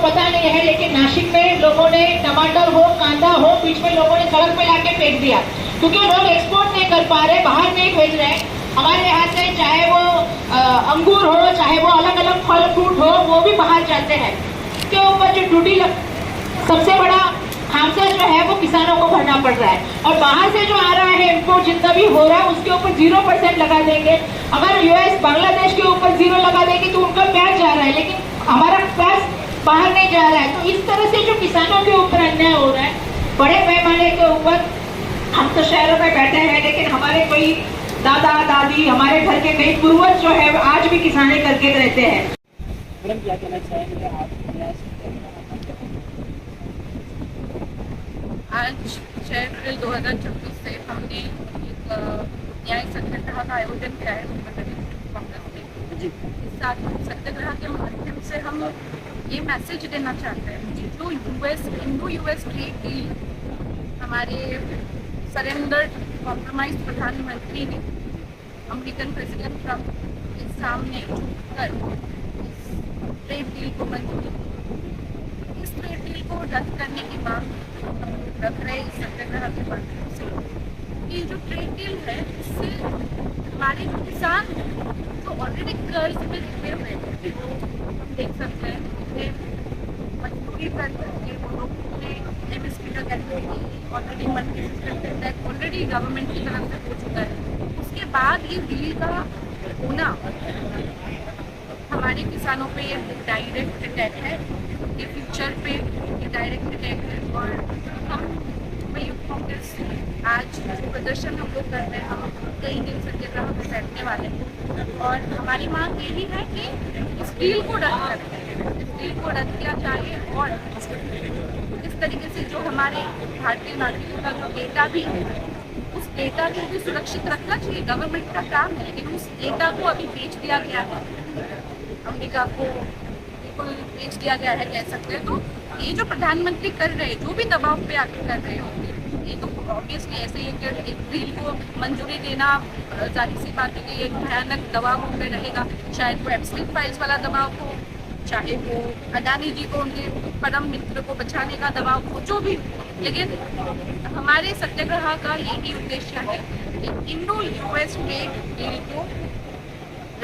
पता नहीं है, लेकिन नासिक में लोगों ने टमाटर हो, कांदा हो, बीच में लोगों ने सड़क पे लाके फेंक दिया, क्योंकि लोग एक्सपोर्ट नहीं कर पा रहे, बाहर नहीं भेज रहे। हमारे यहाँ से चाहे वो अंगूर हो, चाहे वो अलग अलग फल फ्रूट हो, वो भी बाहर जाते हैं। इसके ऊपर जो ड्यूटी सबसे बड़ा खामसा जो है वो किसानों को भरना पड़ रहा है, और बाहर से जो आ रहा है इम्पोर्ट जितना भी हो रहा है उसके ऊपर 0% लगा देंगे। अगर यूएस बांग्लादेश के ऊपर 0 लगा देंगे तो उनका प्याज जा रहा है, लेकिन हमारा प्याज बाहर नहीं जा रहा है। तो इस तरह से जो किसानों के ऊपर अन्याय हो रहा है बड़े पैमाने के ऊपर। हम तो शहरों में बैठे हैं, लेकिन हमारे कोई दादा दादी, हमारे घर के कई पूर्वज जो है आज भी किसानी करके रहते हैं। मैडम क्या कहना चाहेंगे आप? आज 6 अप्रैल 2024 से हमने एक न्याय सत्याग्रह का आयोजन किया है कांग्रेस ने। इस सत्याग्रह के माध्यम से हम ये मैसेज देना चाहते हैं कि जो इंडो यूएस ट्रेड डील हमारे सरेंडर्ड कॉम्प्रोमाइज प्रधानमंत्री ने अमेरिकन प्रेसिडेंट ट्रंप के सामने कर इस ट्रेड डील को मंजूरी, इस ट्रेड डील को रद्द करने की मांग हम रख रहे इस सत्याग्रह के माध्यम से। ये जो ट्रेड डील है इससे हमारे किसान जो ऑलरेडी कर्ज में डूबे हुए थे, हम देख सकते हैं मजबूरी करके वो लोग एमएसपी का ऑलरेडी ऑलरेडी गवर्नमेंट की तरफ से हो चुका है। उसके बाद ये डील का होना हमारे किसानों पे ये डायरेक्ट अटैक है, ये फ्यूचर पे ये डायरेक्ट अटैक है। और हम यूथ कांग्रेस आज जो प्रदर्शन हम लोग कर रहे हैं, हम कई दिन सत्याग्रह में बैठने वाले हैं, और हमारी मांग यही है कि इस डील को रद्द करें, इस डील को रद्द किया जाए। और इस तरीके से जो हमारे भारतीय नागरिकों का जो डेटा भी है, उस डेटा को भी सुरक्षित रखना चाहिए, गवर्नमेंट का काम है। लेकिन उस डेटा को अभी बेच दिया गया है, अमेरिका को बिल्कुल बेच दिया गया है कह सकते हैं। तो ये जो प्रधानमंत्री कर रहे हैं, जो भी दबाव पे आके कर रहे होंगे, ये तो ऑब्वियसली ऐसे ही एक डील को मंजूरी देना जाहिर सी बात है कि एक भयानक दबाव पे रहेगा। शायद वो एप्सलिन फाइल्स वाला दबाव हो, चाहे वो अडानी जी को उनके परम मित्र को बचाने का दबाव हो, जो भी। लेकिन हमारे सत्याग्रह का यही उद्देश्य है कि इंडो यूएस ट्रेड डील को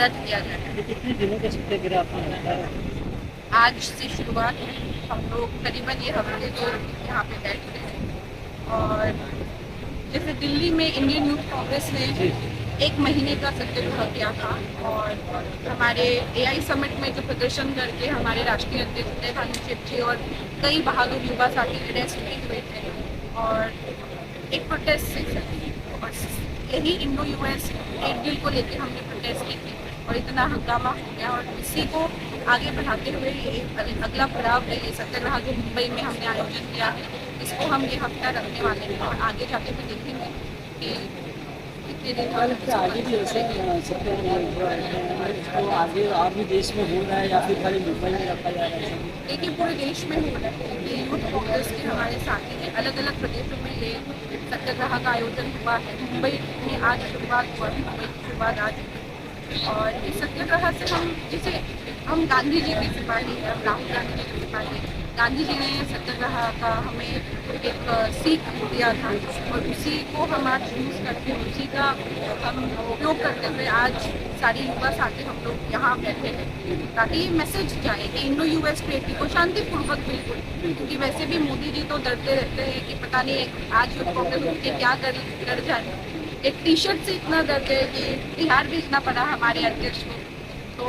रद्द किया जाए। कितने दिनों का सत्याग्रह आपने? आज से शुरुआत है, हम लोग करीबन ये हफ्ते तो यहाँ पे बैठ गए हैं। और जैसे दिल्ली में इंडियन यूथ कांग्रेस ने 1 महीने का सत्याग्रह किया था, और हमारे एआई समिट में जो प्रदर्शन करके हमारे राष्ट्रीय अध्यक्ष उदय भानु शेट्टी और कई बहादुर युवा साथी अरेस्ट भी हुए थे, और एक प्रोटेस्ट सेशन, और यही इंडो यूएस ट्रेड डील को लेकर हमने प्रोटेस्ट की थी, और इतना हंगामा हो गया। और इसी को आगे बढ़ाते हुए ये अगला पड़ाव है ये सत्याग्रह जो मुंबई में हमने आयोजन किया है, इसको हम ये हफ्ता रखने वाले हैं, और आगे जाके भी देखेंगे कि आगे भी ऐसे तो आगे और भी देश में हो रहा है या फिर खाली मुंबई में रखा जा रहा है? देखिए पूरे देश में हो रहा है। ये यूथ कांग्रेस के हमारे साथी हैं, अलग अलग प्रदेशों में ये सत्याग्रह का आयोजन हुआ है। मुंबई में आज शुरुआत हुआ, मुंबई की शुरुआत आज हुई। और इस सत्याग्रह से हम जैसे हम गांधी जी के सिपाही हैं, राहुल गांधी जी के सिपाही हैं। गांधी जी ने सत्याग्रह का हमें एक सीख दिया था, और उसी को हम आज यूज़ करके उसी का हम उपयोग करते हुए आज सारी युवा साथी हम लोग यहाँ बैठे हैं, ताकि ये मैसेज जाए कि इंडो यूएस ट्रेड डील को शांतिपूर्वक बिल्कुल, क्योंकि वैसे भी मोदी जी तो डरते रहते हैं कि पता नहीं आज यूथ कांग्रेस उनके क्या कर जाए। एक टी शर्ट से इतना डरते हैं कि बिहार भेजना पड़ा हमारे अध्यक्ष को। तो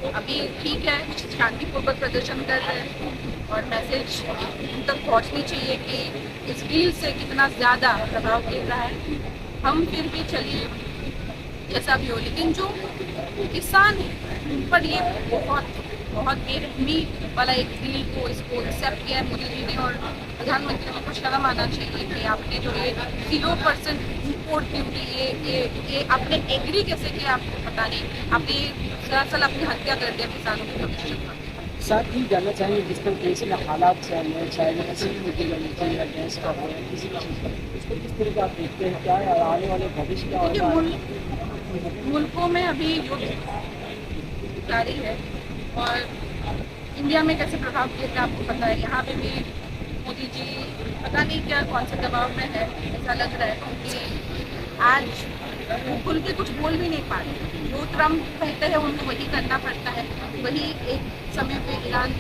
अभी ठीक है, शांतिपूर्वक प्रदर्शन कर रहे हैं, और मैसेज उन तक पहुँचनी चाहिए कि इस डील से कितना ज़्यादा प्रभाव गिर रहा है। हम फिर भी चलिए जैसा भी हो, लेकिन जो किसान है उन पर ये बहुत बेरहमी वाला एक डील को इसको एक्सेप्ट किया है मोदी जी ने, और प्रधानमंत्री को कुछ शर्म आना चाहिए कि आपने जो ये 0% इम्पोर्ट ड्यूटी ये आपने एग्री कैसे किया, आपको पता नहीं। आपने दरअसल अपनी हत्या कर दिया किसानों के भविष्य का। साथ ही जानना चाहेंगे जिस तरीके से हालात चल रहे हैं, चाहे या गैस का हो या किसी भी चीज़ का, उसको किस तरह का आप देखते हैं? क्या आने वाले भविष्य क्या होगा? मुल्कों में अभी युद्ध जारी है, और इंडिया में कैसे प्रभाव गिरता है आपको पता है। यहाँ पे भी मोदी जी पता नहीं क्या कौन से दबाव में है, ऐसा लग रहा है क्योंकि आज वो खुल के कुछ बोल भी नहीं पा रहे। जो ट्रम्प कहते हैं उनको वही करना पड़ता है। वही एक समय पे ईरान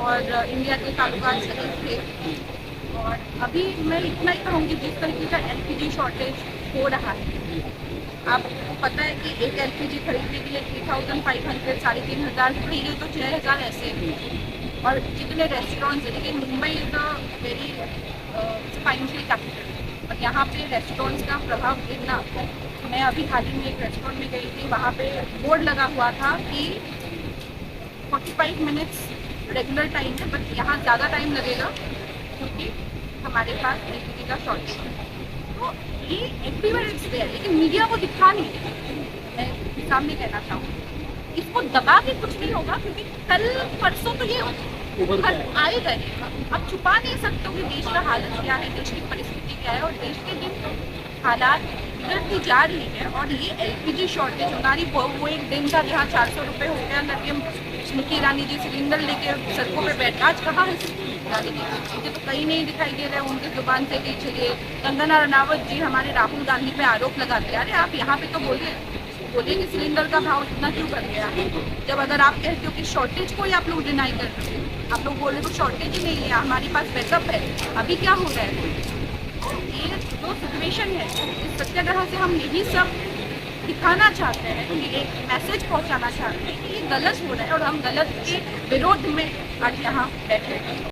और इंडिया के ताल्लुकात सही थे। और अभी मैं इतना ही कहूँगी, जिस तरीके का एलपीजी शॉर्टेज हो रहा है, आपको पता है कि एक एलपीजी खरीदने के लिए 3500 3,500 खरीदे तो 6,000 ऐसे। और जितने रेस्टोरेंट्स हैं, लेकिन Mumbai is a very financial capital और यहाँ पे रेस्टोरेंट्स का प्रभाव गिरना। मैं अभी हाल ही में एक रेस्टोरेंट में गई थी, वहाँ पे बोर्ड लगा हुआ था कि 45 मिनट्स रेगुलर टाइम है, बट यहाँ ज़्यादा टाइम लगेगा क्योंकि हमारे पास एलपीजी का शॉर्टेज है। तो ये एवरीवेयर इट्स देयर, लेकिन मीडिया को दिखा नहीं देता। मैं सामने कहना चाहूँगी इसको दबा के कुछ नहीं होगा, क्योंकि कल परसों तो ये आएगा ही। अब छुपा नहीं सकते हो कि देश का हालत क्या है, देश की परिस्थिति क्या है, और देश के दिन हालात बिगड़ती जा रही है। और ये एलपीजी शॉर्टेज होना रही, वो एक दिन था जहाँ 400 रुपये हो गया करके स्मृति ईरानी जी सिलेंडर लेके सड़कों पे बैठ, आज कहाँ है स्मृति ईरानी जी? मुझे तो कहीं नहीं दिखाई दे रहा है उनकी जुबान से कि चलिए। कंगना रनावत जी हमारे राहुल गांधी पे आरोप लगाते हैं, अरे आप यहाँ पे तो बोलिए कि सिलेंडर का भाव इतना क्यों कर गया है, जब अगर आप कहते हो कि शॉर्टेज को ही आप लोग डिनाई कर रहे हो। आप लोग बोल रहे हो शॉर्टेज ही नहीं है, हमारे पास बैकअप है। अभी क्या हो रहा है, ये जो सिचुएशन है, इस सत्याग्रह से हम यही सब दिखाना चाहते हैं कि एक मैसेज पहुंचाना चाहते हैं कि ये गलत हो रहा है और हम गलत के विरोध में आज यहाँ बैठे हैं।